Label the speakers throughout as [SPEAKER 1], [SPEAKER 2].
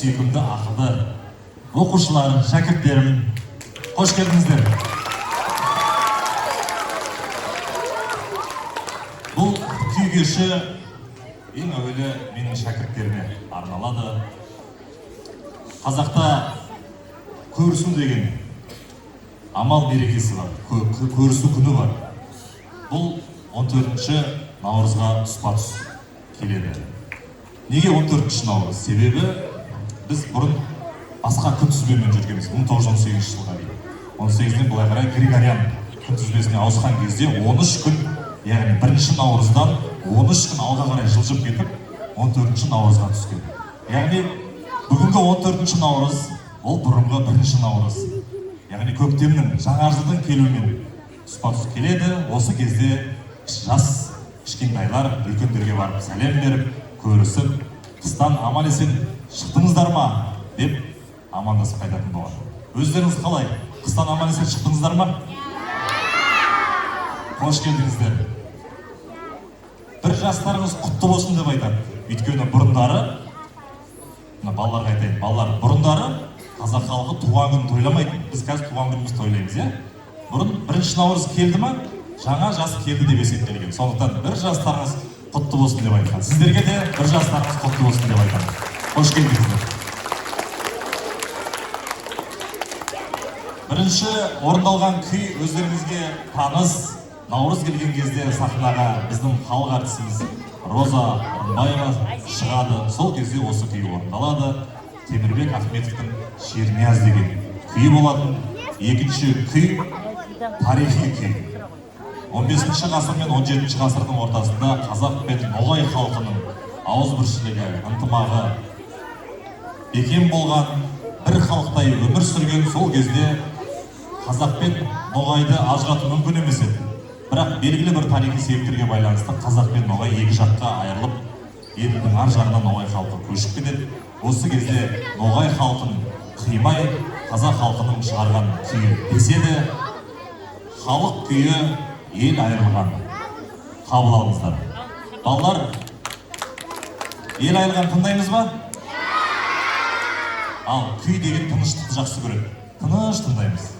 [SPEAKER 1] сүйкімді ақылды оқушылар, шәкірттерім, қош келдіңіздер. Бұл күй кеші ең әуелі менің шәкірттеріме арналады. Қазақта көрісу деген амал берекесі бар, көрісу күні бар. Бұл 14-ші наурызға тұспа-тұс келеді. Неге 14-ші наурыз? Себебі біз бұрын басқа күнтізбемен жүргенбіз 1918 жылға дейін. 18-ден былай қарай Григориан күнтізбесіне ауысқан кезде 13 күн, яғни 1-ші наурыздан 13 күн алға қарай жылжып кетіп, 14-ші наурызға түскен. Яғни бүгінгі 14-ші наурыз ол бұрынғы 1-ші наурыз. Яғни көктемнің, жаңа жылдың келуімен тұспа-тұс келеді. Осы кезде жас кішкентайлар үлкендерге барып сәлем беріп, көрісіп, қыстан аман-есен шықтыңыздар ма деп амандасып қайтатын болады. Өздеріңіз қалай? Қыстан аман-есен шықтыңыздар ма? Қош келдіңіздер. Бір жастарыңыз құтты болсын деп айтады. Өйткені бұрындары, балаларға айтайын, балалар бұрындары қазақ халқы туған күн тойламайды. Біз қазір туған күніміз тойлаймыз, иә? Бұрын 1-ші наурыз келді ма, жаңа жас келді деп есептелген. Сондықтан бір жастарыңыз құтты болсын деп айтқан. Сіздерге де бір жастарыңыз құтты болсын деп айтқан. Қош келдіңіздер. Бірінші орындалған күй өздеріңізге таныс. Наурыз келген кезде сахнаға біздің халық әртісіміз Роза Рымбаева шығады. Сол кезде осы күй орындалады. Темірбек Ахметовтың Шернияз деген күйі болатын. Екінші күй тарихи күй. 15-ші ғасыр мен 17-ші ғасырдың ортасында қазақ пен ноғай халқының ауызбіршілігі, ынтымағы бекем болған, бір халықтай өмір сүрген. Сол кезде қазақ пен ноғайды ажырату мүмкін емес еді. Бірақ белгілі бір тарихи себептерге байланысты қазақ пен ноғай екі жаққа айырылып, елдің ар жағына ноғай халқы көшіп кетеді. Осы кезде ноғай халқын қимай, қазақ халқының шығарған күйі деседі. Халық күйі ел айырылған. Қабыл алыңыздар. Балалар, ел айырылған тыңдаймыз ба? Ал күй деген тыныштықты жақсы көреді. Тыныш тыңдаймыз.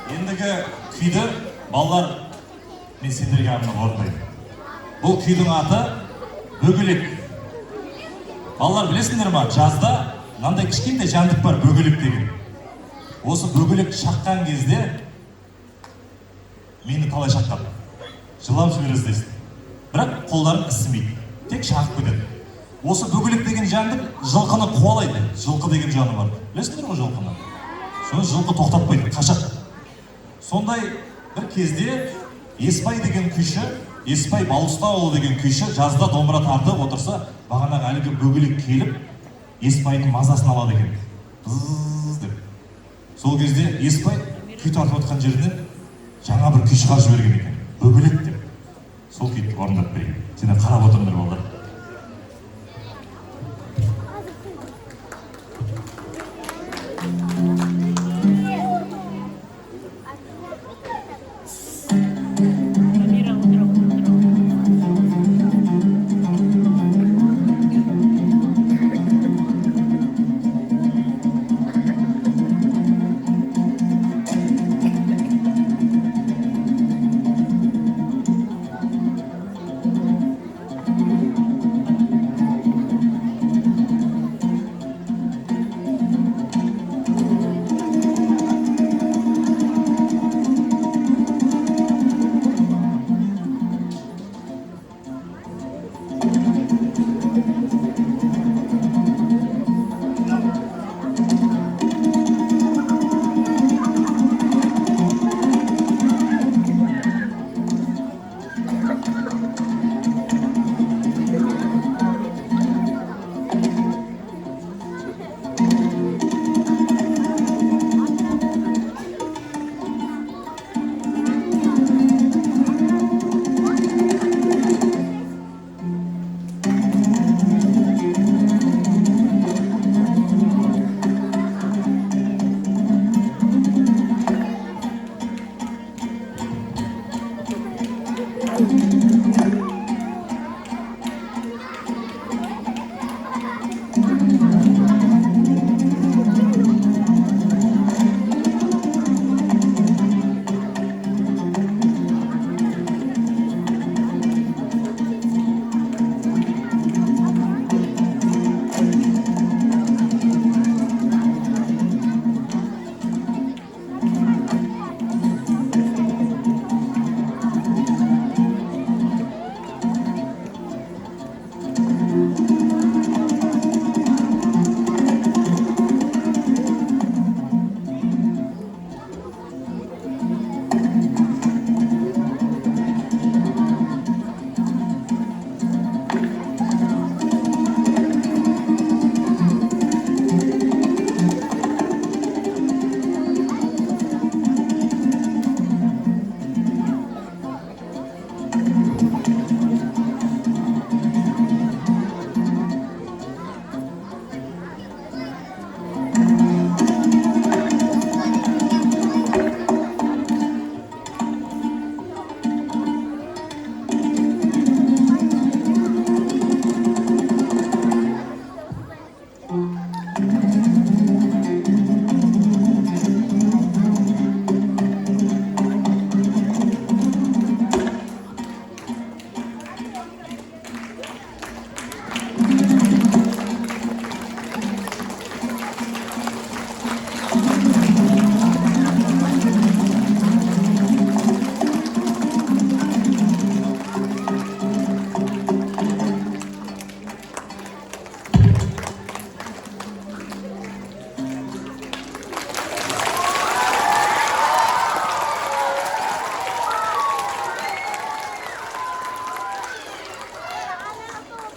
[SPEAKER 1] Ендігі күйді балалар мен сендерге арнап орындаймын. Бұл күйдің аты бөгелек. Балалар білесіңдер ма, жазда мынандай кішкентай жәндік бар, бөгелек деген. Осы бөгелек шаққан кезде мені талай шаққан. Жылап жібересіздейсің. Бірақ қолдарын ісімейді, тек шағып кетеді. Осы бөгелек деген жәндік жылқыны қуалайды. Жылқы деген жаны бар. Білесіңдер ма жылқыны? Соны жылқы тоқтатпайды, қашады. Сондай бір кезде Еспай деген күйші, Еспай Балұстаұлы деген күйші жазда домбыра тартып отырса, бағанағы әлгі бөгелек келіп, Еспайдың мазасын алады екен. Зззз деп. Сол кезде Еспай күй тартып отқан жерінен жаңа бір күй шығарып жіберген екен. Бөгелек деп. Сол күйді орындап берейін. Сендер қарап отырыңдар балдар.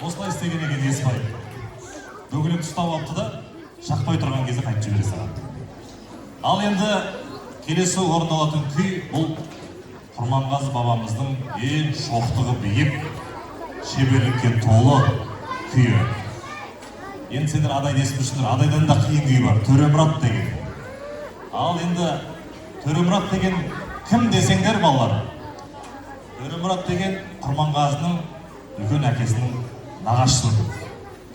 [SPEAKER 1] Осылай істеген екен Еспай. Бөгелек ұстап алыпты да, шақпай тұрған кезде қайтып жібере салған. Ал енді келесі орындалатын күй бұл Құрманғазы бабамыздың ең шоқтығы биік, шеберлікке толы күйі. Енді сендер адайды естіп жүрсіңдер, адайдан да қиын күй бар, Төремұрат деген. Ал енді Төремұрат деген кім десеңдер балалар? Төремұрат деген Құрманғазының үлкен әкесінің нағашысы,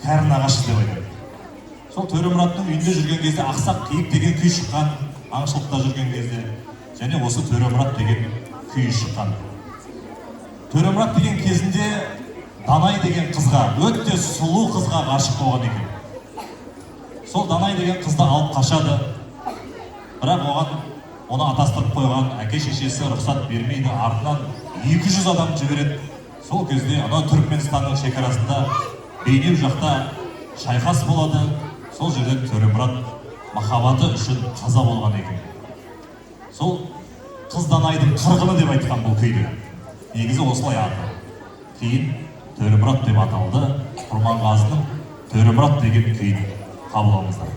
[SPEAKER 1] кәрі нағашысы деп айтады. Сол Төремұраттың үйінде жүрген кезде Ақсақ Қиық деген күй шыққан, аңшылықта жүрген кезде. және осы Төремұрат деген күй шыққан. Төремұрат деген кезінде Данай деген қызға, өте сұлу қызға ғашық болған екен. Сол Данай деген қызды алып қашады, бірақ оны атастырып қойған әке шешесі рұқсат бермейді, артынан 200 адам жібереді. Сол кезде ана Түркменстанның шекарасында Бейнеу жақта шайқас болады. Сол жерде Төремұрат махаббаты үшін қаза болған екен. Сол қыз Данайдың қырғыны деп айтқан бұл күйді. Негізі осылай аты. Кейін Төремұрат деп аталды. Құрманғазының Төремұрат деген күйін қабыл алыңыздар.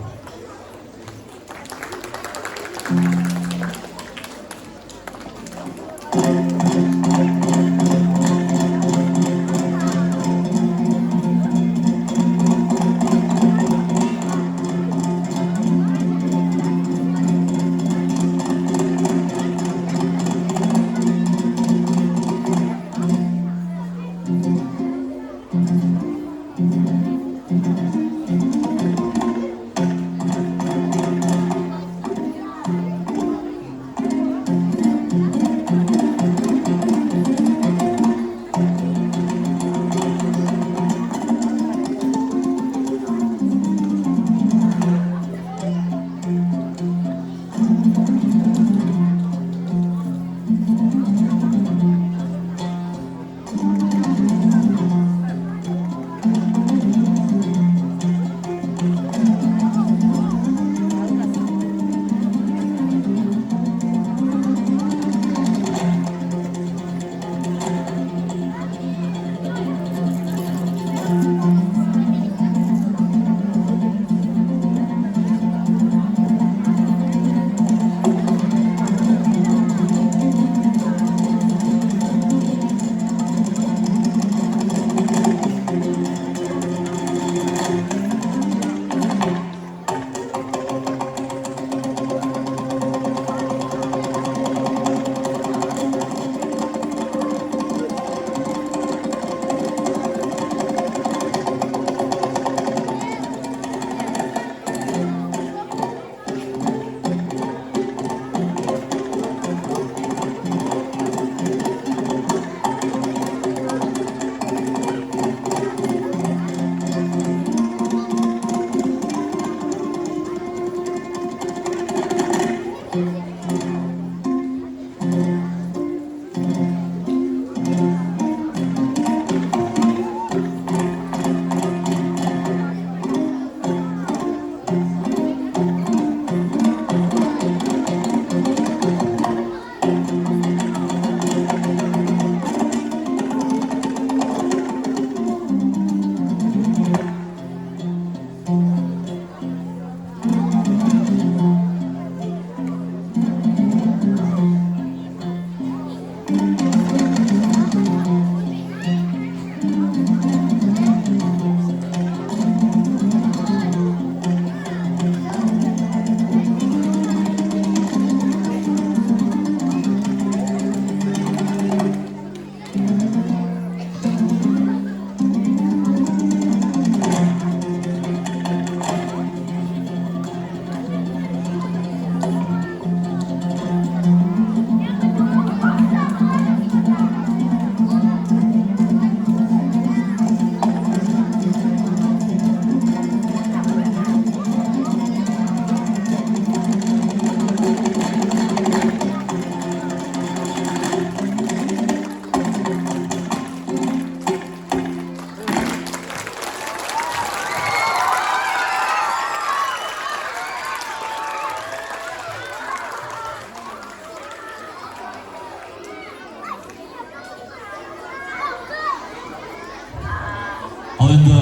[SPEAKER 1] Ал енді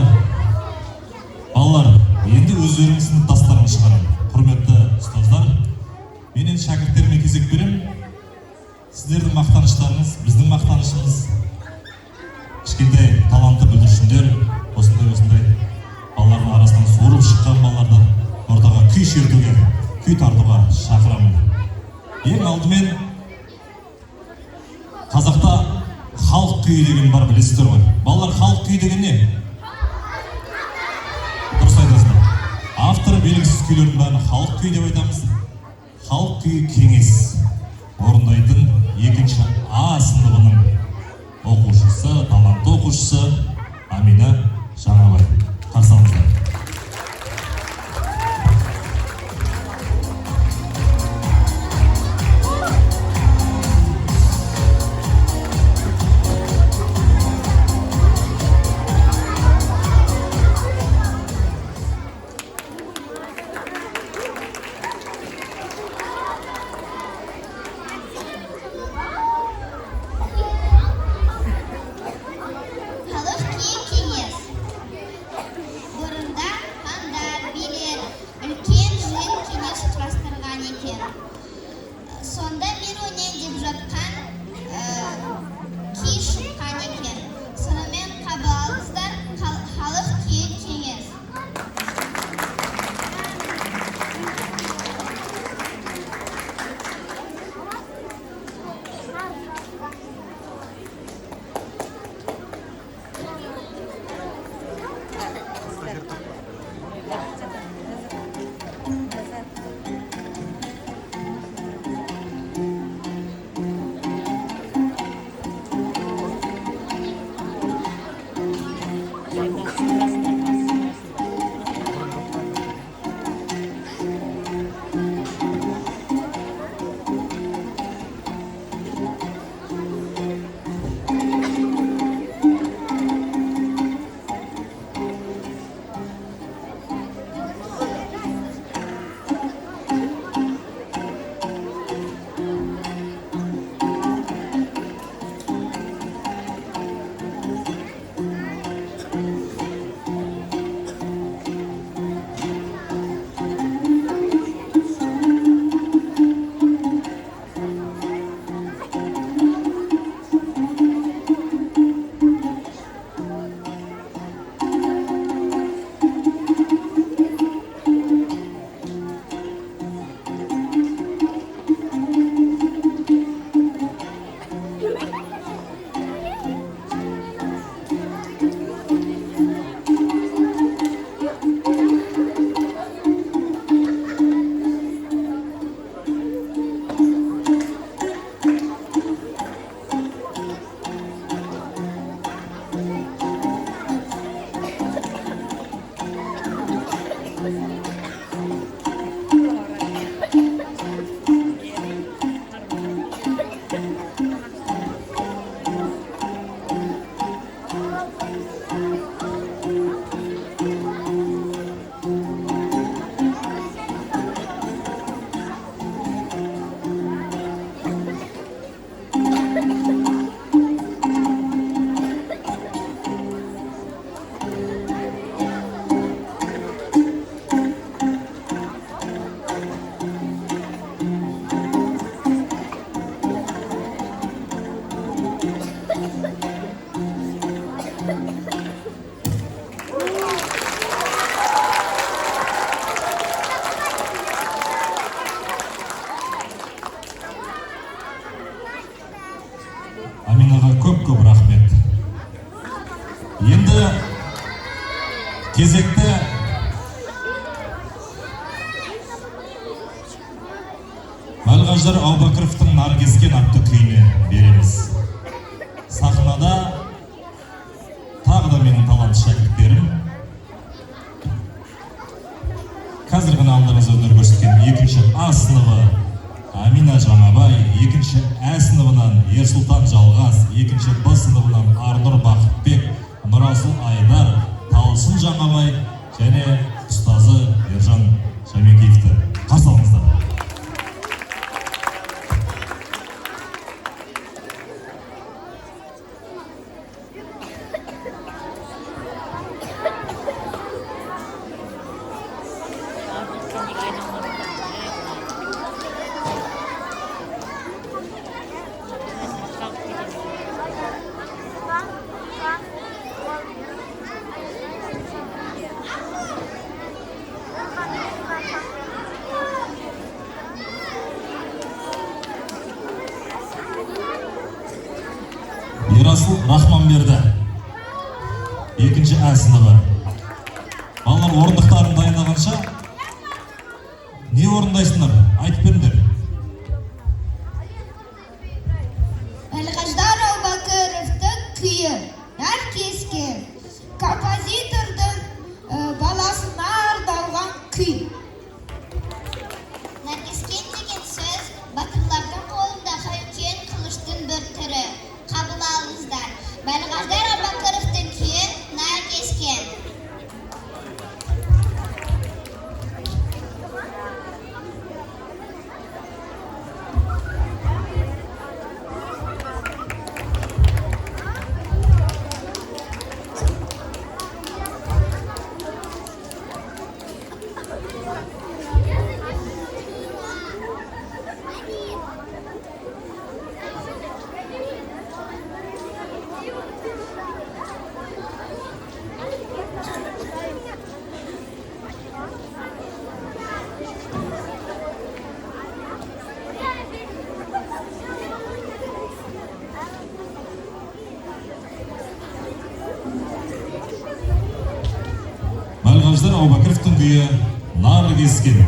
[SPEAKER 1] балалар, енді өздерінің сыныптастарын шығарам. Құрметті ұстаздар, мен енді шәкірттеріме кезек берем. Сіздердің мақтаныштарыңыз, біздің мақтанышымыз. Кішкентай талантты бүлдіршіндер, осындай балалардың арасынан суырып шыққан балаларды ортаға күй шертуге, күй тартуға шақырамын. Ең алдымен қазақта халық күйі деген бар, білесіздер ғой. Балалар, халық күйі деген не? Дұрыс айтасыздар. Авторы белгісіз күйлердің бәрін халық күйі деп айтамыз. Халық күйі кеңес. оқушысы Амина Жаңабай. Қарсы алыңыздар.
[SPEAKER 2] Сонда мен ойнайын деп жатқан күй шыққан екен. Сонымен қабыл алыңыздар, халық күйі кеңес. Аминаға көп рахмет. Енді кезекті Мәлғаждар Аубакыровтың Наркескен атты күйіне береміз. Сахнада тағы да менің талантты шәкірттерім. Қазір ғана алдыңызда өнер көрсеткен екінші А сыныбы Амина Жаңабай, екінші Ә сыныбынан Ерсұлтан Жалғас, екінші Б сыныбынан Арнұр Бақытбек, Нұрасыл Айдар, Талсын Жаңабай және ұстазы Ержан Шамекеевті қарсы алыңыздар. Ерасыл Рахманберді, екінші Ә сыныбы. Балалар орындықтарын дайындағанша, не орындайсыңдар? Айтып беріңдер. Мәлғаждар Аубакыровтың күйі.
[SPEAKER 3] Нәркескен композитордың баласына арналған күй.
[SPEAKER 4] Нәркескен деген сөз батырлардың қолындағы үлкен қылыштың бір түрі. Қабыл алыңыздар. Бәлғаждар Абакыровтың күйі Нәркескен.
[SPEAKER 2] Бәлғаждар Абакыровтың күйі Наркескен.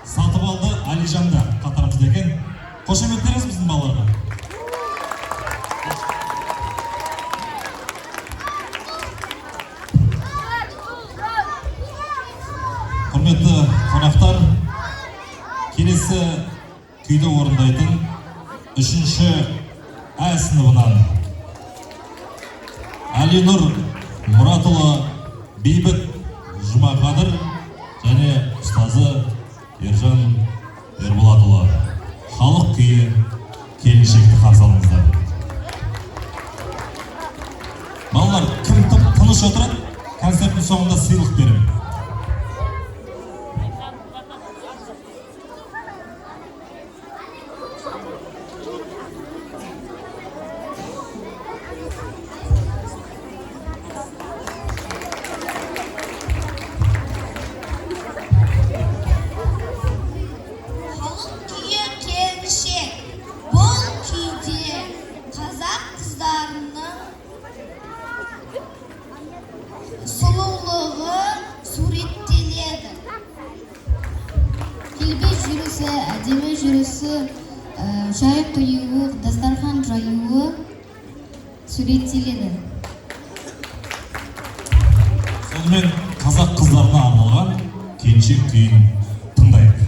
[SPEAKER 2] Сатыбалды Алижан да қатарымызда екен. Қошеметтеріңіз біздің балаларға. Құрметті қонақтар, келесі күйді орындайтын 3-ші А сыныбынан Әлинұр Мұратұлы Бейбіт Жұмақадыр және ұстазы Ержан Ерболатұлы. Халық күйі келіншекті қарсы алыңыздар. Балалар, кім тыныш отырады, концерттің соңында сыйлық беремін.
[SPEAKER 3] жүрісі, әдемі жүрісі, шай құюы, дастархан жаюы суреттеледі.
[SPEAKER 2] Сонымен қазақ қыздарына арналған келіншек күйін тыңдайық.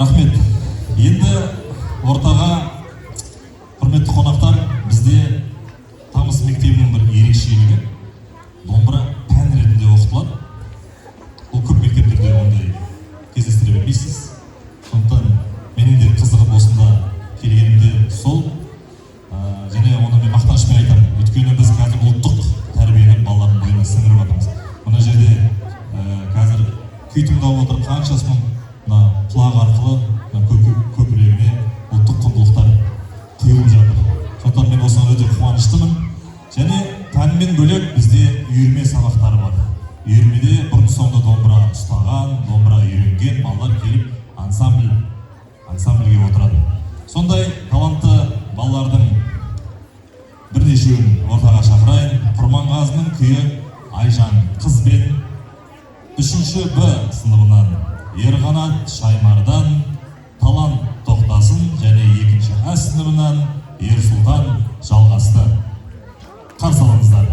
[SPEAKER 2] Рахмет. Енді ортаға құрметті қонақтар, бізде Тамыз мектебінің бір ерекшелігі домбыра пән ретінде оқытылады. Бұл көп мектептерде ондай кездестіре бермейсіз. Сондықтан менің де қызығып осында келгенімде сол. Және оны мен мақтанышпен айтамын. Өйткені біз қазір ұлттық тәрбиені балалардың бойына сіңіріп жатырмыз. Мына жерде қазір күй тыңдап отыр қаншасының құлақ арқылы көкірегіне ұлттық құндылықтар құйылып жатыр. Сондықтан мен осыған өте қуаныштымын. Және пәнмен бөлек бізде үйірме сабақтары бар. Үйірмеде бұрын соңды домбыра ұстаған, домбыра үйренген балалар келіп ансамбльге отырады. Сондай талантты балалардың бірнешеуін ортаға шақырайын. Құрманғазының күйі Айжан қызбен 3-ші Б сыныбынан Ерғанат Шаймардан Талант тоқтасын және 2-ші А сыныбынан Ерсұлтан жалғасты. Қарсы алыңыздар.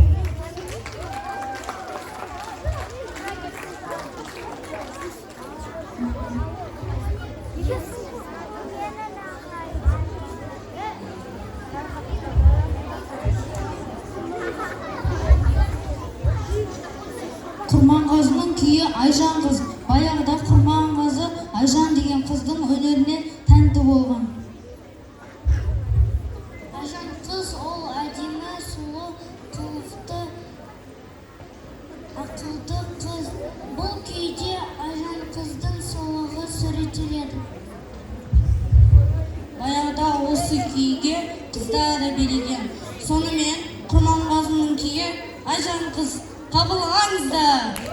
[SPEAKER 3] Құрманғазының күйі Айжан қыз. Баяғыда Құрманғазы Айжан деген қыздың өнеріне тәнті болған.
[SPEAKER 4] Айжан қыз ол әдемі, сұлу, қылықты, ақылды қыз. Бұл күйде Айжан қыздың сұлулығы суреттеледі.
[SPEAKER 3] Баяғыда осы күйге қыздары билеген. Сонымен Құрманғазының күйі Айжан қыз. Қабыл алыңыздар.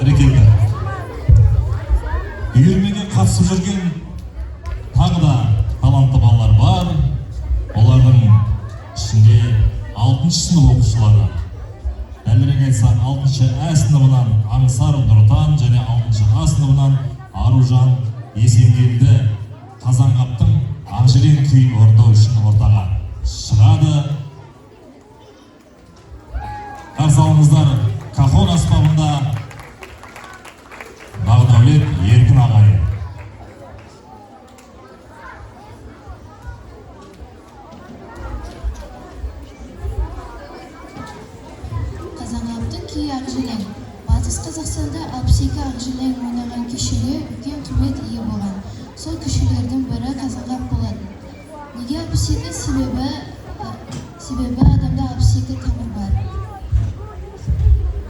[SPEAKER 2] бәрекелді. Үйірмеге қатысып жүрген тағы да талантты балалар бар. Олардың ішінде 6 сынып оқушылары. Дәлірек айтсақ 6 Ә сыныбынан Аңсар Нұртан және 6 А сыныбынан Аружан Есенгелді Қазанғаптың Ақжелен күйін орындау үшін ортаға шығады. Қарсы алыңыздар, Кахон аспабында Бағдәулет Еркін ағайы.
[SPEAKER 3] Қазанғаптың күйі Ақжелең. Батыс Қазақстанда 62 Ақжелең ойнаған күйшілер үлкен құрмет ие болған. Сол күйшілердің бірі Қазанғап болады. Неге 62? Себебі адамда 62 тамыр бар.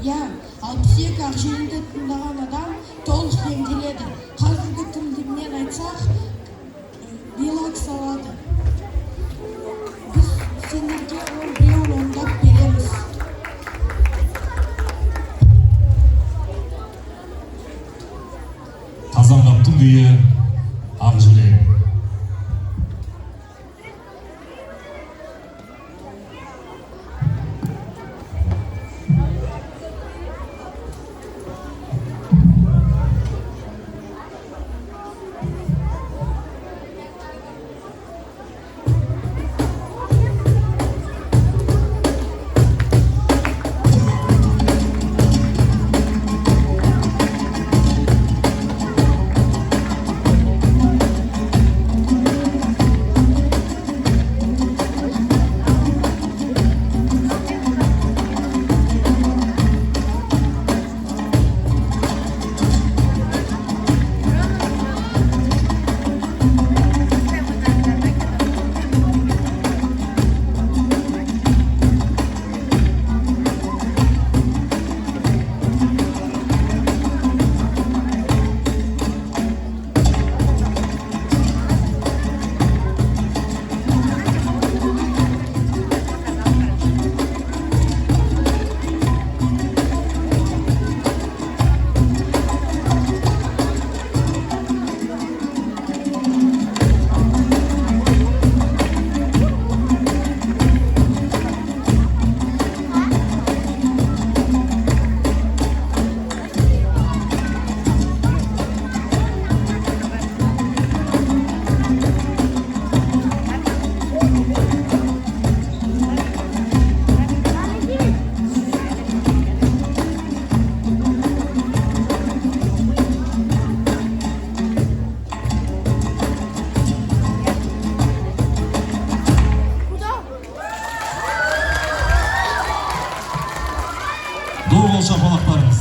[SPEAKER 5] Я, 62 Ақжелеңді тыңдаған адам толық емделеді. Қазіргі тілмен айтсақ, релакс алады. Біз сендерге 10 миллион ондап береміз.
[SPEAKER 2] Қазанғаптың күйі Ақжелең. Ду шапалақтарыңыз.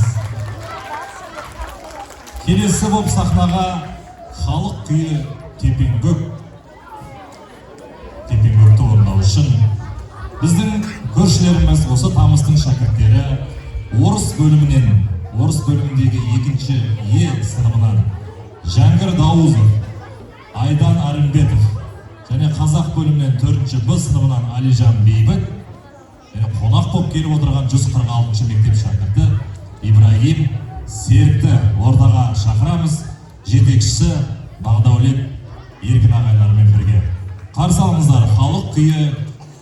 [SPEAKER 2] Келесі боп сахнаға халық күйі Тепенгөк. Тепенгөкті орындау үшін біздің көршілеріміз осы тамыздың шәкірттері орыс бөліміндегі 2 Е сыныбынан Жәңгір Дауызов, Айдан Арымбетов және қазақ бөлімінен 4 Б сыныбынан Алижан Бейбіт және қонақ боп келіп отырған 146 мектеп шәкірті Ибрагим Серікті ортаға шақырамыз. Жетекшісі Бағдәулет Еркін ағайларымен бірге. Қарсы алыңыздар, халық күйі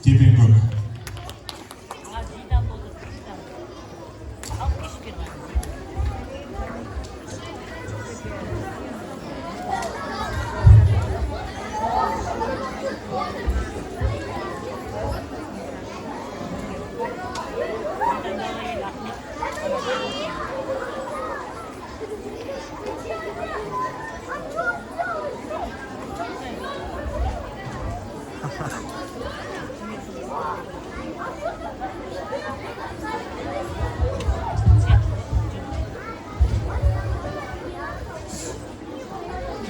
[SPEAKER 2] Тепенгөк.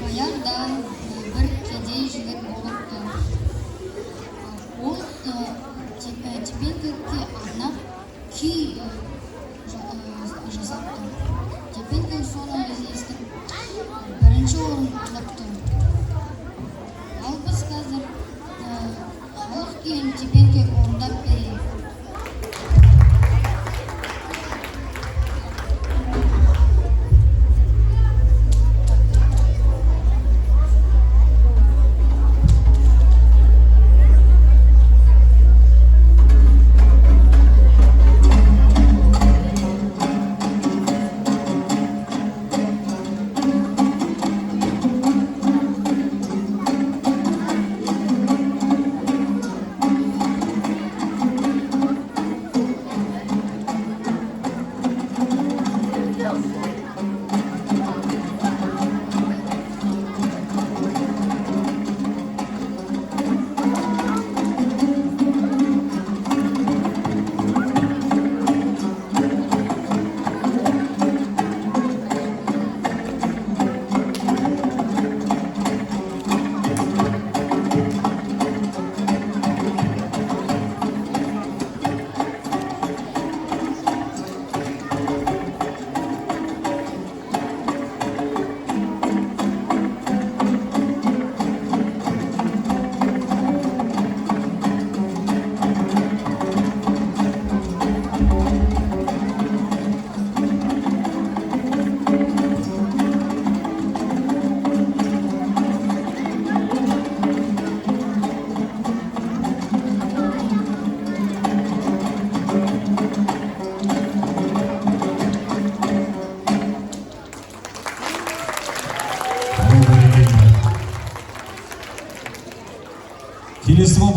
[SPEAKER 3] Баяғыда бір кедей жігіт болыпты. Ол Тепенгөкке арнап күй жасапты. Тепенгөк соны естіп бірінші орын алыпты. Ал біз қазір халық күйін Тепенгөк орындап берейік.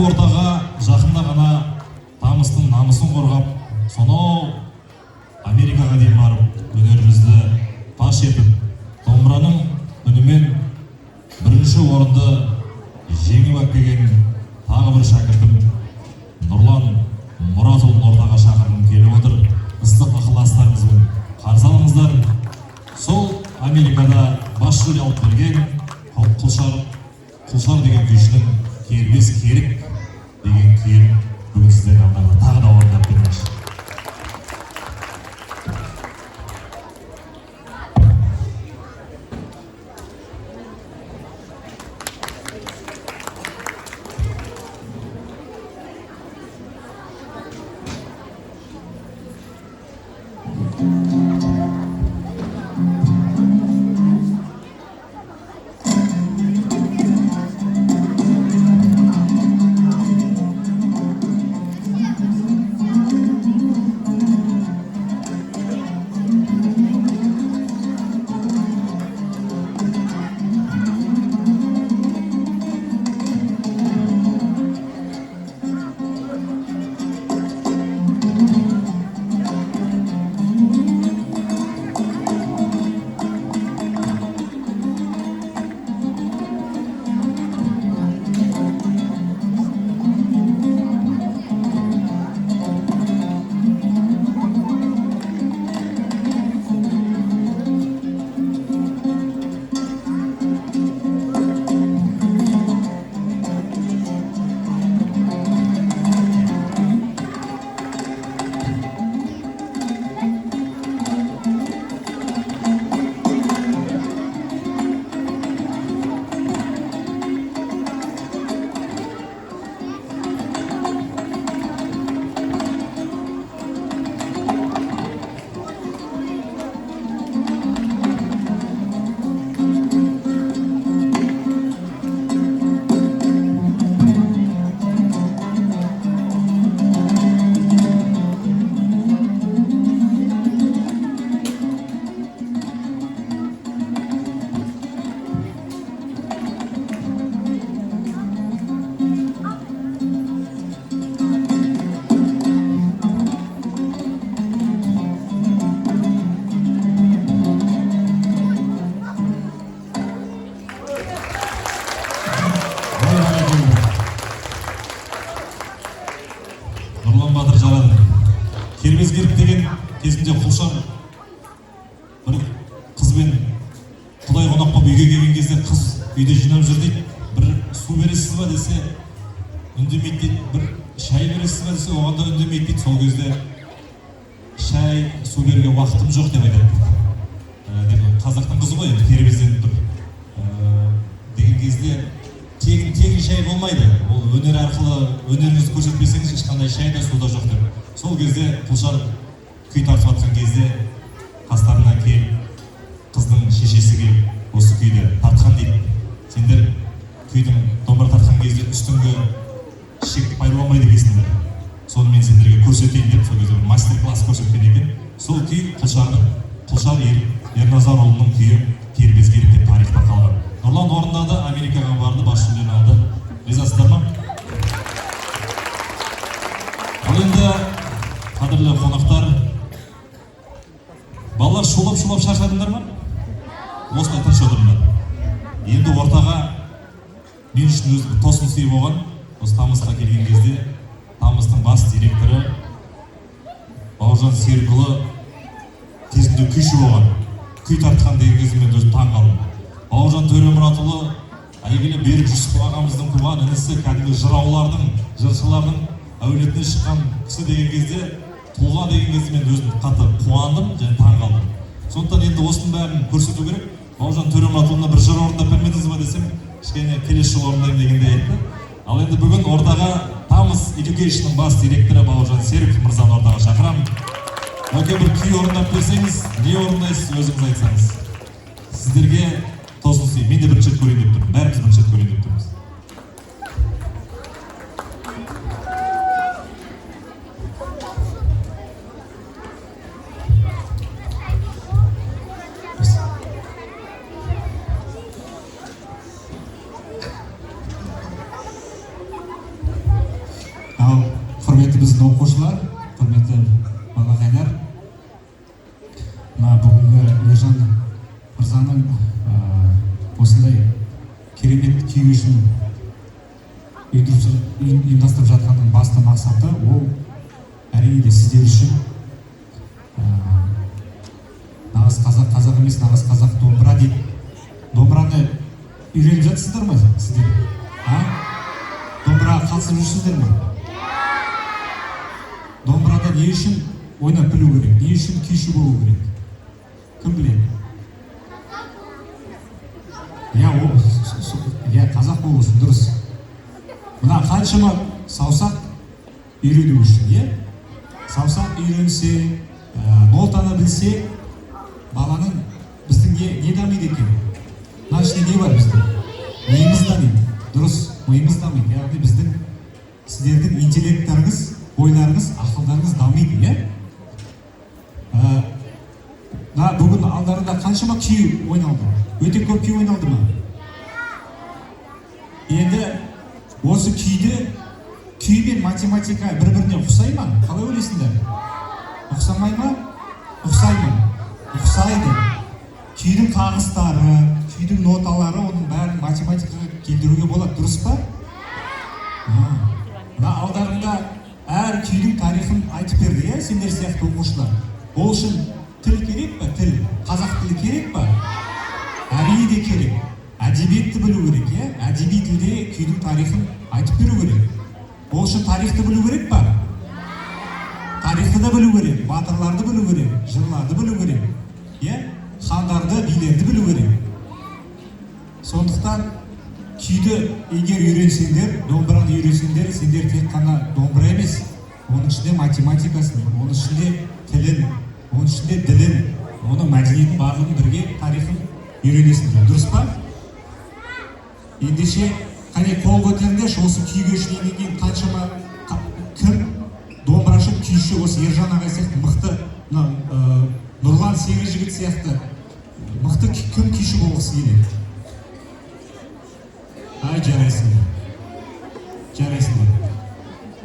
[SPEAKER 2] ортаға жақында ғана тамыстың намысын қорғап, сонау Америкаға дейін барып өнерімізді паш етіп, домбыраның үнімен бірінші орынды жеңіп әкелген тағы бір шәкіртім Нұрлан Мұратұлын ортаға шақырғым келіп отыр. Ыстық ықыластарыңызбен қарсы алыңыздар. Сол Америкада бас жүлде алып берген Құлшар деген күйшінің Кербез Керік деген күйін бүгін сіздердің алдарыңызда тағы да орындап бермекші. Кербез Керік деген кезінде Құлшар бір қызбен Құдай қонақ болып үйге келген кезде қыз үйде жинап жүр дейді. Бір су бересіз ба десе үндемейді дейді. Бір шай бересіз ба десе оған да үндемейді дейді. Сол кезде шай, су беруге уақытым жоқ деп айтады дейді. Қазақтың қызы ғой, Кербезден тұр деген кезде тегін шай болмайды. Ол өнер арқылы өнеріңізді көрсетпесеңіз ешқандай шай да су да жоқ деп. Сол кезде Құлшар күй тартып жатқан кезде қастарына келіп, қыздың шешесі келіп, осы күйді тартқан дейді. Сендер күйдің домбыра тартқан кезде үстіңгі шек пайдаланбайды екенсіңдер. Соны мен сендерге көрсетейін деп, сол кезде бір мастер-класс көрсеткен екен. Сол күй Құлшар Ерназарұлының күйі Кербез Керік деп тарихта қалған. Нұрлан орындады, Америкаға барды, бас жүлдені алды. Ризасыздар ма? Ал енді қадірлі қонақтар, балалар шулап шаршадыңдар ма? Осылай тыныш отырыңдар. Енді ортаға мен үшін өзі тосын сый болған. Осы Тамызға келген кезде Тамыздың бас директоры Бауыржан Серікұлы кезінде күйші болған. Күй тартқан деген кезде мен өзім таң қалдым. Бауыржан Төремұратұлы әйгілі Берік Жүсіп ағамыздың туған інісі, кәдімгі жыраулардың, жыршылардың әулетінен шыққан кісі деген кезде, тұлға деген кезде мен өзім қатты қуандым және таң қалдым. Сондықтан енді осының бәрін көрсету керек. Бауыржан Төремұратұлына бір жыр орындап бермедіңіз ба десем, кішкене келесі жыл орындаймын дегенде айтты. Ал енді бүгін ортаға Тамыз Education'ның бас директоры Бауыржан Серік мырзаны ортаға шақырамын. Өте бір күй орындап берсеңіз, не орындайсыз, өзіңіз айтсаңыз. Сіздерге тосын сый. Мен де бірінші рет көрейін деп тұрмын. Бәріміз бірінші рет көрейін деп тұрмыз. құрметті оқушылар, құрметті балақайлар, мына бүгінгі Ержан мырзаның осындай керемет күй үшін ұйымдастырып жатқанның басты мақсаты ол әрине де сіздер үшін нағыз қазақ емес, нағыз қазақ домбыра дейді. Домбыраны үйреніп жатсыздар ма сіздер? Домбыраға қатысып жүрсіздер ме? Домбырада не үшін ойнап білу керек? Не үшін күйші болу керек? Кім біледі? Қазақ болу үшін дұрыс. Мына қаншама саусақ үйрену үшін, саусақ үйренсе, нотаны білсе, баланың біздің не дамиды екен? Мына ішінде не бар біздің? Миымыз дамиды. Дұрыс, миымыз дамиды. Яғни біздің сіздердің интеллекттарыңыз, ойларыңыз, ақылдарыңыз дамиды, бүгін алдарында қаншама күй ойналды? Өте көп күй ойналды ма? Енді осы күй мен математика бір-біріне ұқсай ма? Қалай ойлайсыңдар? Ұқсамай ма? Ұқсайды. Күйдің қағыстары, күйдің ноталары, оның бәрін математикаға келтіруге болады, дұрыс па? Мына алдарында әр күйдің тарихын айтып берді, сендер сияқты оқушылар. Ол үшін тіл керек па? Тіл. Қазақ тілі керек па? Әрине де керек. Әдебиетті білу керек, әдеби тілде күйдің тарихын айтып беру керек. Ол үшін тарихты білу керек па? Тарихты да білу керек, батырларды білу керек, жырларды білу керек, хандарды, билерді білу керек. Сондықтан күйді егер үйренсеңдер, домбыраны үйренсеңдер, сендер тек қана домбыра емес, оның ішінде математикасын, оның ішінде тілін, оның ішінде ділін, оның мәдениетін барлығын бірге тарихын үйренесіңдер. Дұрыс па? Ендеше қане қол көтеріңдерші, осы күйге үшін енген қаншама кім домбырашы, күйші, осы Ержан ағай сияқты мықты, Нұрлан Сегіз жігіт сияқты мықты кім күйші болғысы келеді? Жарайсыңдар.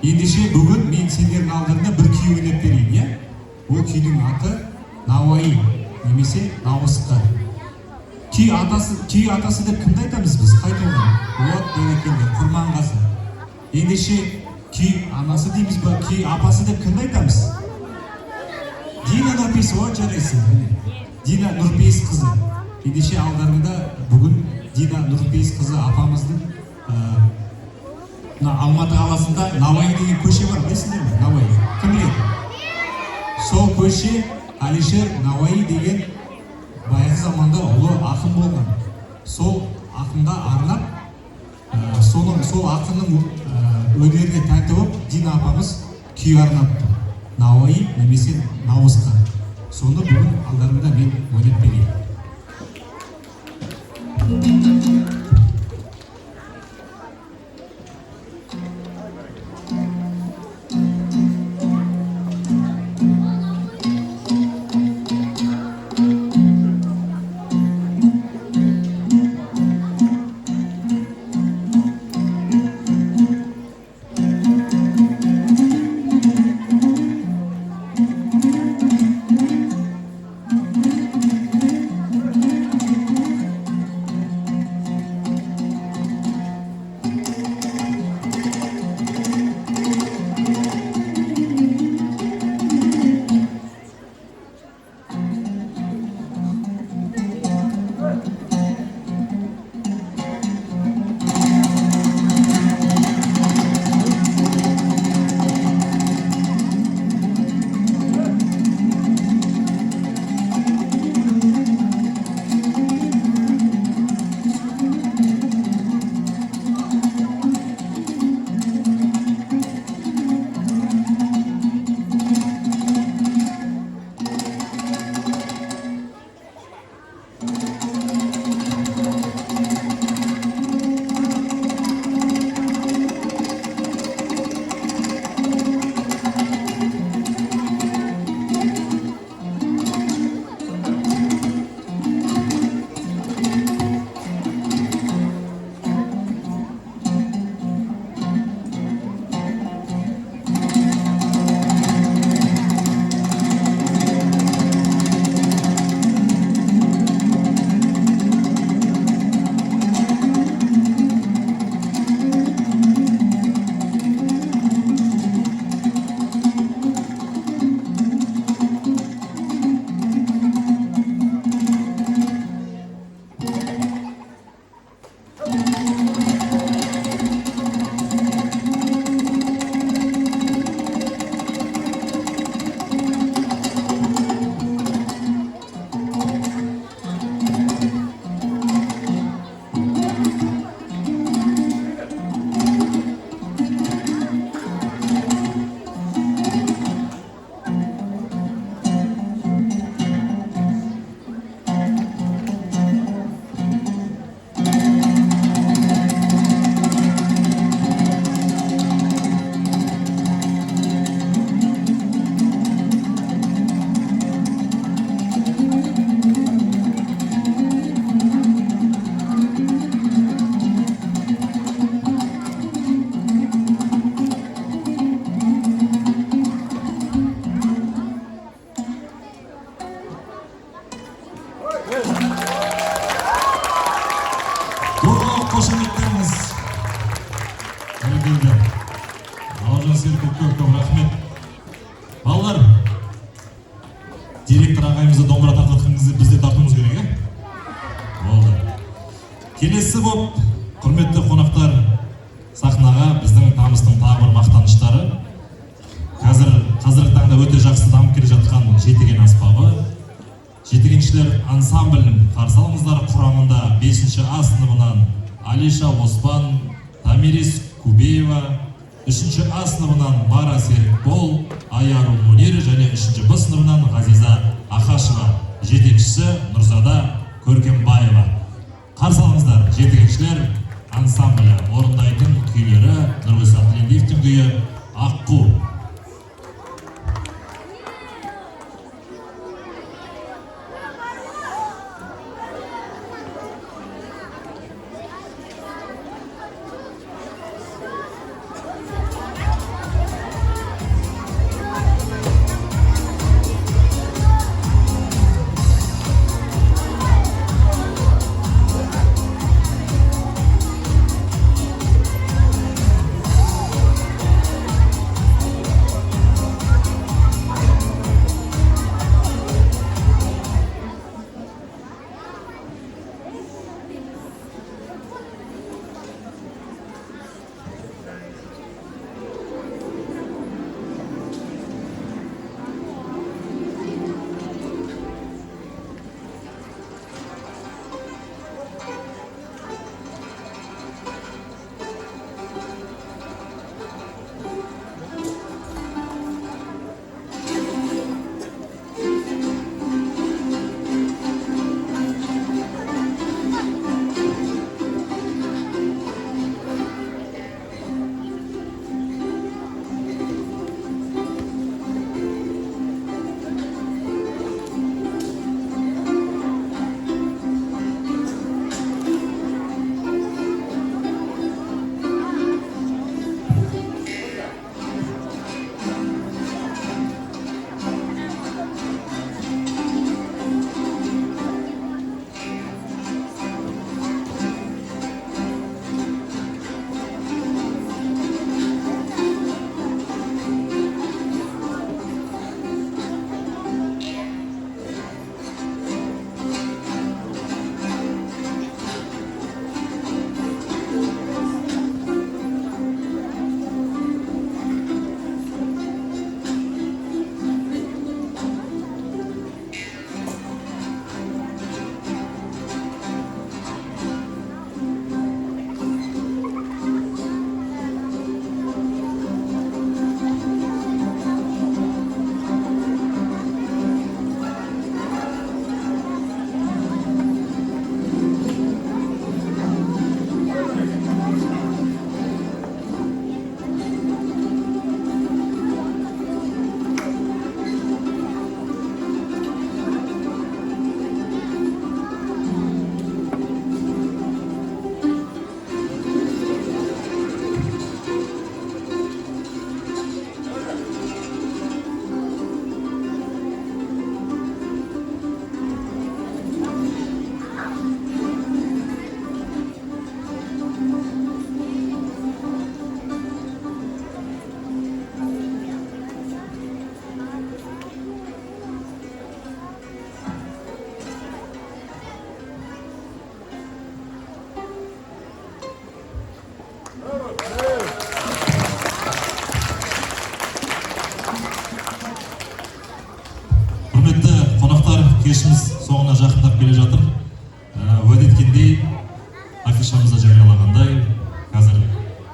[SPEAKER 2] Ендеше бүгін мен сендердің алдарында бір күй ойнап берейін, Ол күйдің аты Науаи немесе Науысқы. Күй атасы деп кімді айтамыз біз? Қайта оған? Бәрекелді, Құрманғазы. Ендеше күй анасы дейміз ба? Күй апасы деп кімді айтамыз? Дина Нұрпейіс, жарайсың. Дина Нұрпейіс қызы. Ендеше алдарында бүгін Дина Нұрпейіс қызы апамыздың Алматы қаласында Науаи деген көше бар, білесіңдер ме? Науаи. Кім біледі? Сол көше Алишер Науаи деген баяғы заманда ұлы ақын болған. Сол ақынға арнап, сол ақынның өнеріне тәнті болып, Дина апамыз күй арнапты. Науаи немесе Науысқы. Соны бүгін алдарында мен ойнап берейін. Серік, көп рахмет. Балалар, директор ағайымызды домбыра тартқан кезде біз де тартуымыз керек, болды. Келесі боп, құрметті қонақтар, сахнаға біздің тамыздың тағы бір мақтаныштары. Қазіргі таңда өте жақсы дамып келе жатқан жетіген аспабы. Жетігеншілер ансамблінің қарсы алыңыздар. Құрамында 5-ші А сыныбынан Алиша Оспан, Тамирис Кубеева, 3-ші А сыныбынан Бара Серікбол, Аяру Мунир және 3-ші Б сыныбынан Ғазиза Ахашева, жетекшісі Нұрзада Көркембаева. Қарсы алыңыздар, жетігеншілер ансамблі орындайтын күйлері Нұрғиса Тілендиевтің күйі Аққу. Кешіміз соңына жақындап келе жатыр. Уәде еткендей, афишамызда жариялағандай, қазір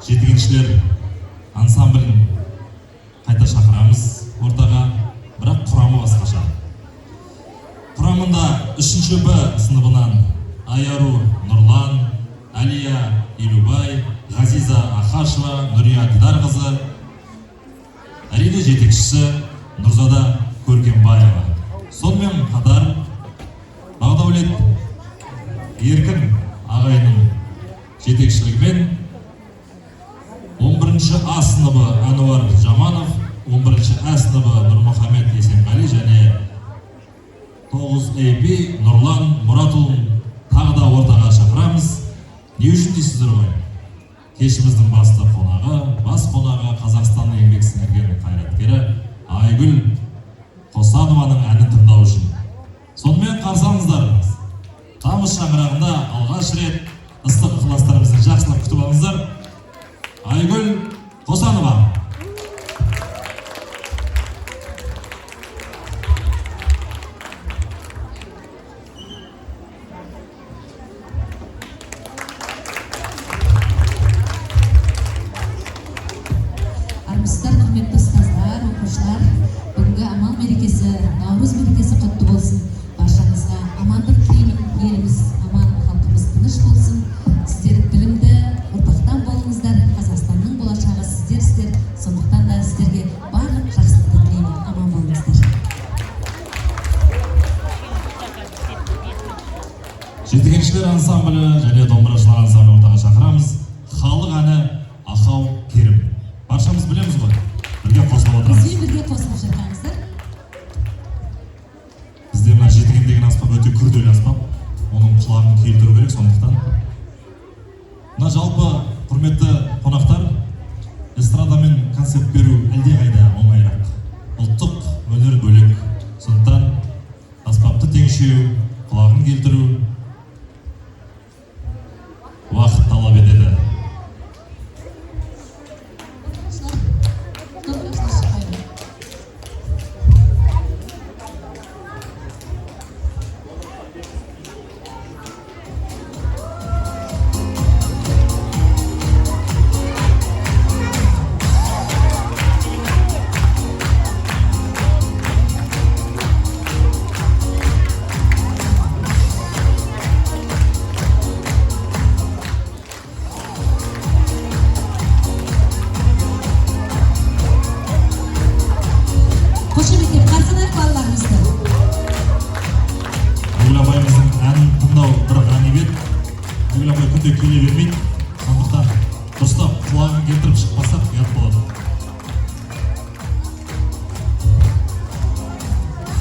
[SPEAKER 2] жетігеншілер ансамблін қайта шақырамыз ортаға, бірақ құрамы басқаша. Құрамында 3-ші Б сыныбынан Аяру Нұрлан, Алия Илубай, Ғазиза Ахашева, Нұрия Дидарқызы, әрине жетекшісі Нұрзада Көркембаева. Сонымен қатар Бағдаулет Еркін ағайының жетекшілігімен 11-ші А сыныбы Әнуар Жаманов, 11-ші Ә сыныбы Нұрмұхамед Есенғали және 9AB Нұрлан Мұратұлын тағы да ортаға шақырамыз. Не үшін дейсіздер ғой? Кешіміздің бас қонағы Қазақстанның еңбек Айгүл Қосанованың әнін тыңдау үшін. Сонымен қарсы алыңыздар. Тамыз шаңырағында алғаш рет ыстық ықыластарымызды жақсылап күтіп алыңыздар. Айгүл Қосанова.
[SPEAKER 6] Армысыздар, құрметті ұстаздар, оқушылар. Бүгінгі амал мерекесі, Наурыз мерекесі құтты болсын. Баршаңызға амандық тілеймін. Еліміз аман, халқымыз тыныш болсын. Сіздер білімді ұрпақтан болыңыздар. Қазақстанның болашағы сіздерсіздер. Сондықтан да сіздерге барлық жақсылықты тілеймін. Аман болыңыздар.
[SPEAKER 2] Жетігеншілер ансамблі және домбырашылар ансамблі ортаға шақырамыз. Халық әні Ақау Керім. Баршамыз білеміз ғой. Бірге қосылып отырамыз.
[SPEAKER 6] Бізбен бірге қосылып жатаңыздар.
[SPEAKER 2] Бізде мына жетіген деген аспап өте күрделі аспап. Оның құлағын келтіру керек, сондықтан. Мына жалпы құрметті қонақтар, эстрадамен концерт беру әлдеқайда оңайырақ. Ұлттық өнер бөлек. Сондықтан аспапты теңшеу, құлағын келтіру уақыт талап етеді.
[SPEAKER 6] Қошеметтеп қарсылайық балаларымызды.
[SPEAKER 2] Айгүл апайымыздың әнін тыңдау бір ғанибет. Айгүл апай күнде келе бермейді. Сондықтан дұрыстап құлағын келтіріп шықпасақ ұят болады.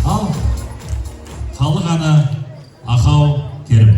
[SPEAKER 2] Ал халық әні Ақау Керім.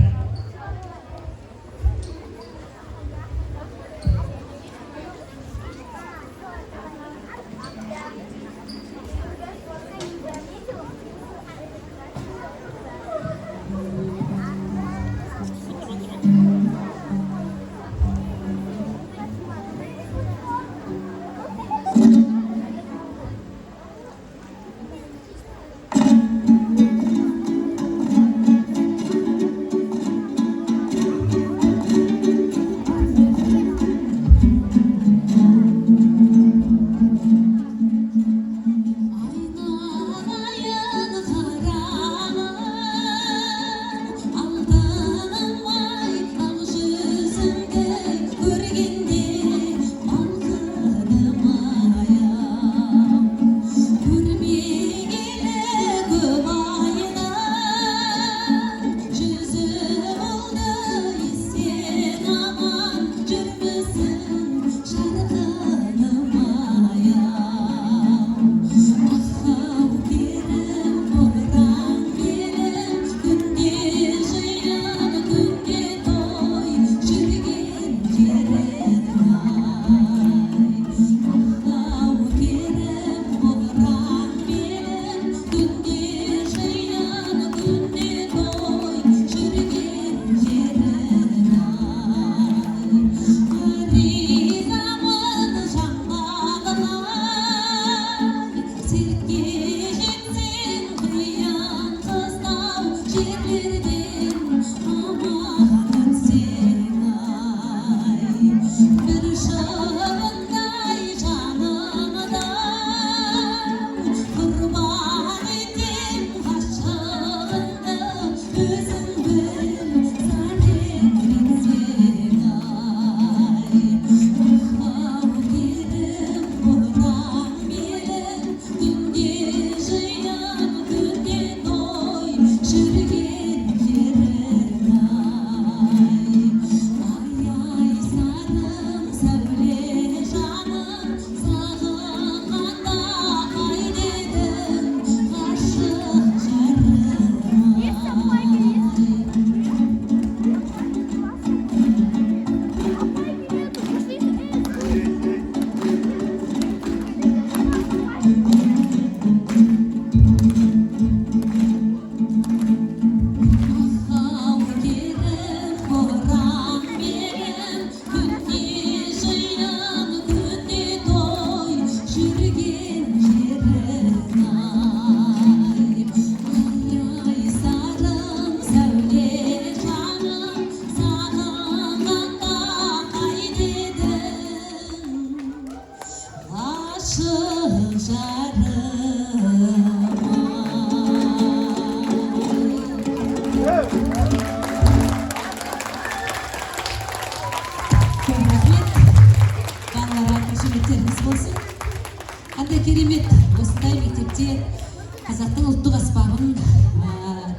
[SPEAKER 6] ашық жарым балаларға қошеметтеріңіз болсын. Қандай керемет осындай мектепте қазақтың ұлттық аспабын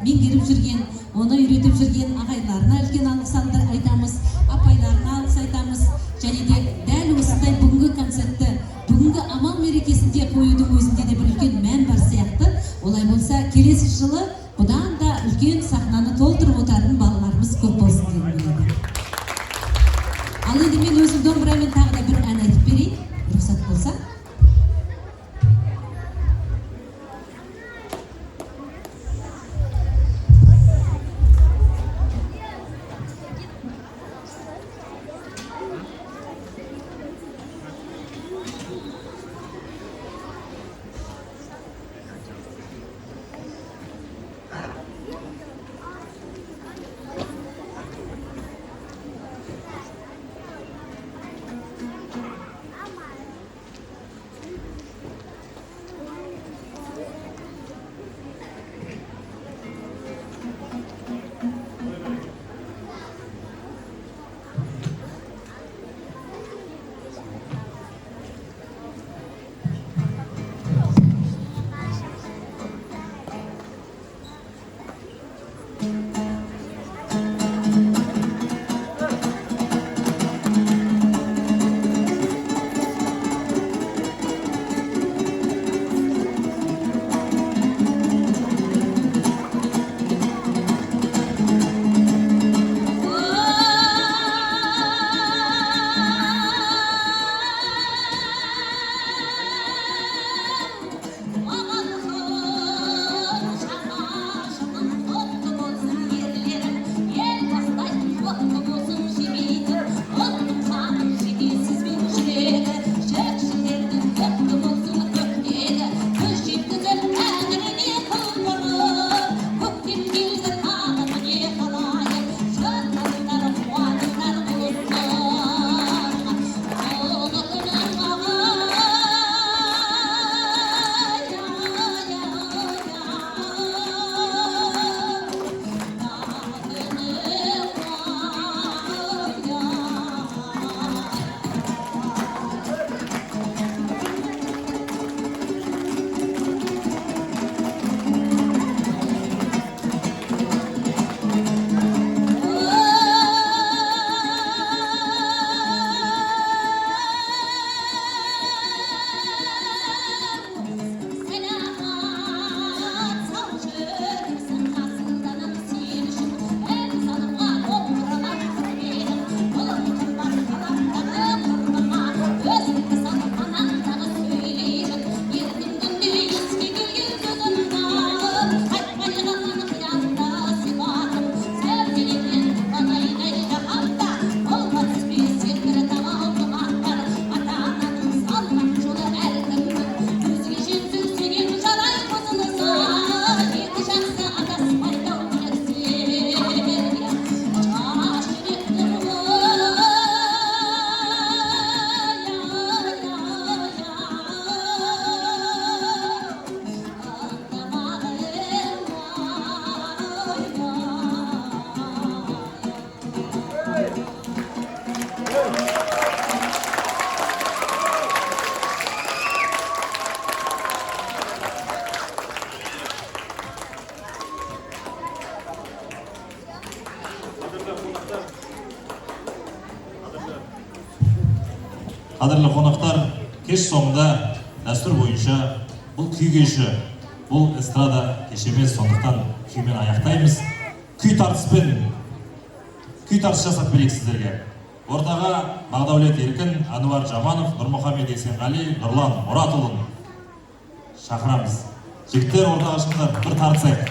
[SPEAKER 6] меңгеріп жүрген, оны үйретіп жүрген ағайларына үлкен алғыс айтамыз, апайларына алғыс айтамыз. Және де дәл осындай бүгінгі концертті, бүгінгі амал мерекесінде қоюдың өзінде де бір үлкен мән бар сияқты. Олай болса, келесі жылы бұдан да үлкен сахнаны толтырып отыратын балаларымыз көп болсын деп ойлаймын. Ал енді мен өзім домбырамен тағы да бір ән айтып берейін, рұқсат болса.
[SPEAKER 1] Қадірлі қонақтар, кеш соңында дәстүр бойынша бұл күй кеші, бұл эстрада кеш емес, сондықтан күймен аяқтаймыз. Күй тартыс жасап берейік сіздерге. Ортаға Бағдаулет Еркін, Ануар Жаманов, Нұрмұхамед Есенғали, Нұрлан Мұратұлын шақырамыз. Жігіттер ортаға шықыңдар, бір тартысайық.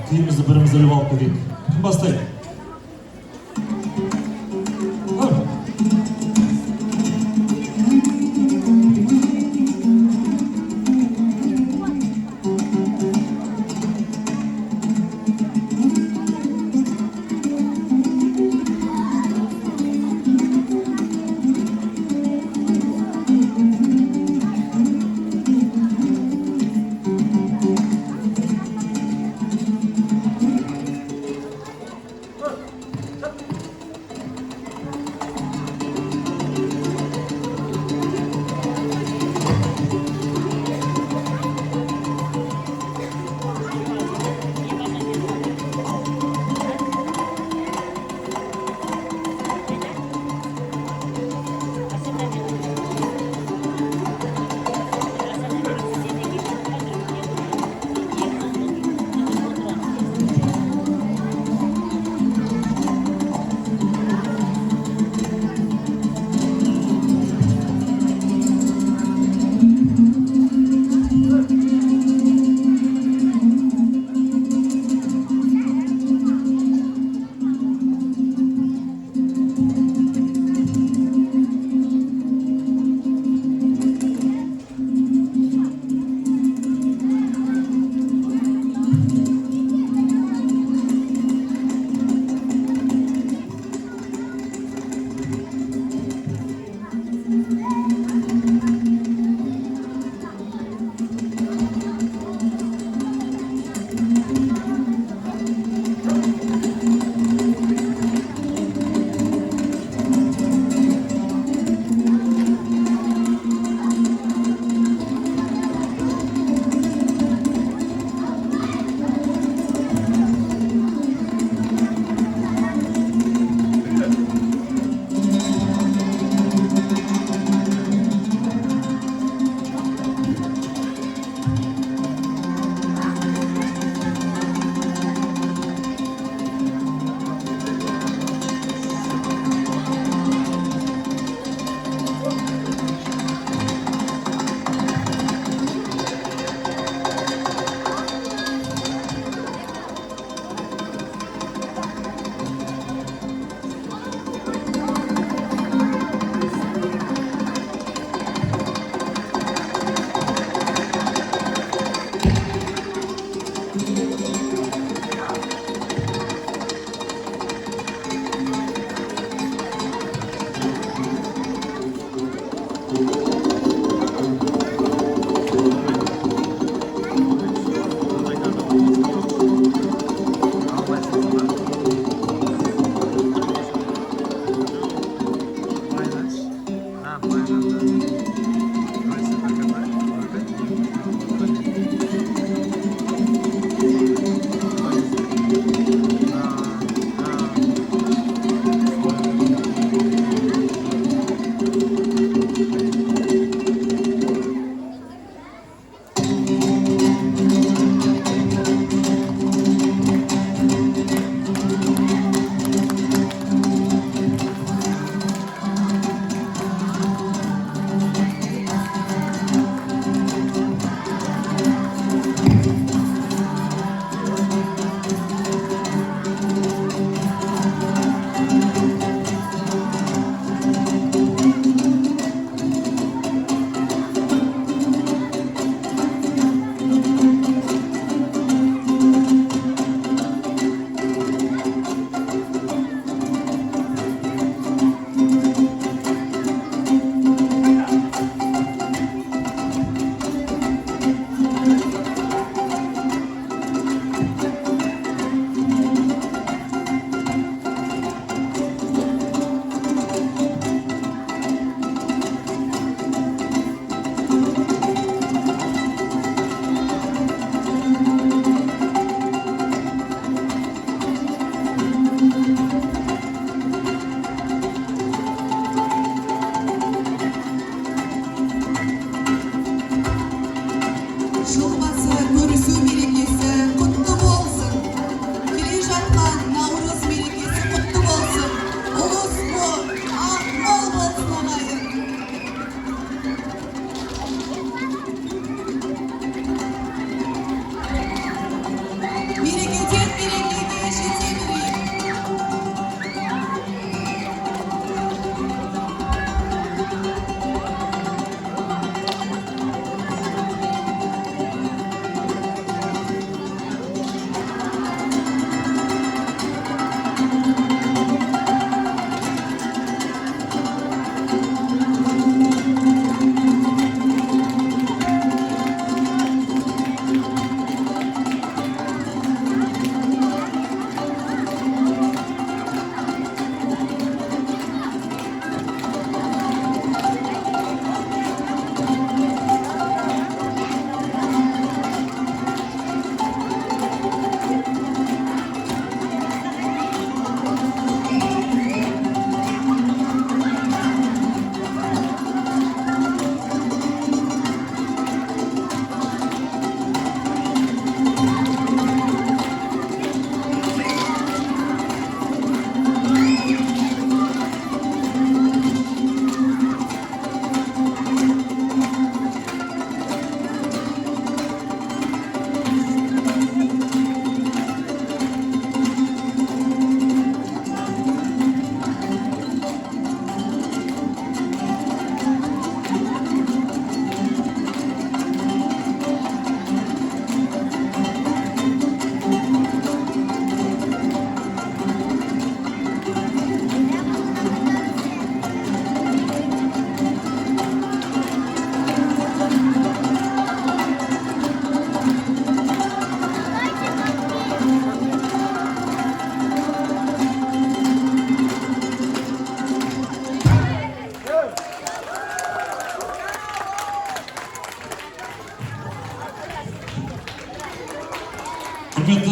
[SPEAKER 1] күйімізді біріміз іліп алып кетейік. Кім бастайды?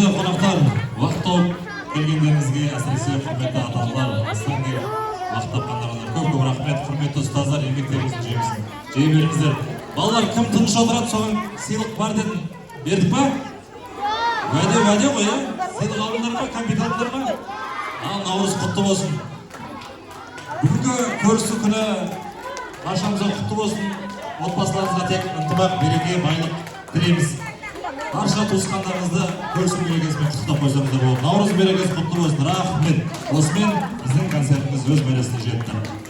[SPEAKER 1] құрметті қонақтар, уақыт тауып келгендеріңізге, әсіресе құрметті ата-аналар, сіздерге уақыт тапқандарыңызға көп рахмет. Құрметті ұстаздар, еңбектеріңіздің жемісін жей беріңіздер. Балалар, кім тыныш отырады, соған сыйлық бар дедім. Бердік па? Уәде ғой, иә? Сыйлық алдыңдар ма, компьютер алдыңдар ма? Ал, Наурыз құтты болсын. Бүгінгі көрісу күні баршамызға құтты болсын. Отбасыларыңызға тек ынтымақ, береке, байлық тілейміз. Барша туысқандарыңызды көрісу мерекесімен құттықтап қойсаңыздар болады. Наурыз мерекесі құтты болсын. Рахмет. Осымен біздің концертіміз өз мәресіне жетті.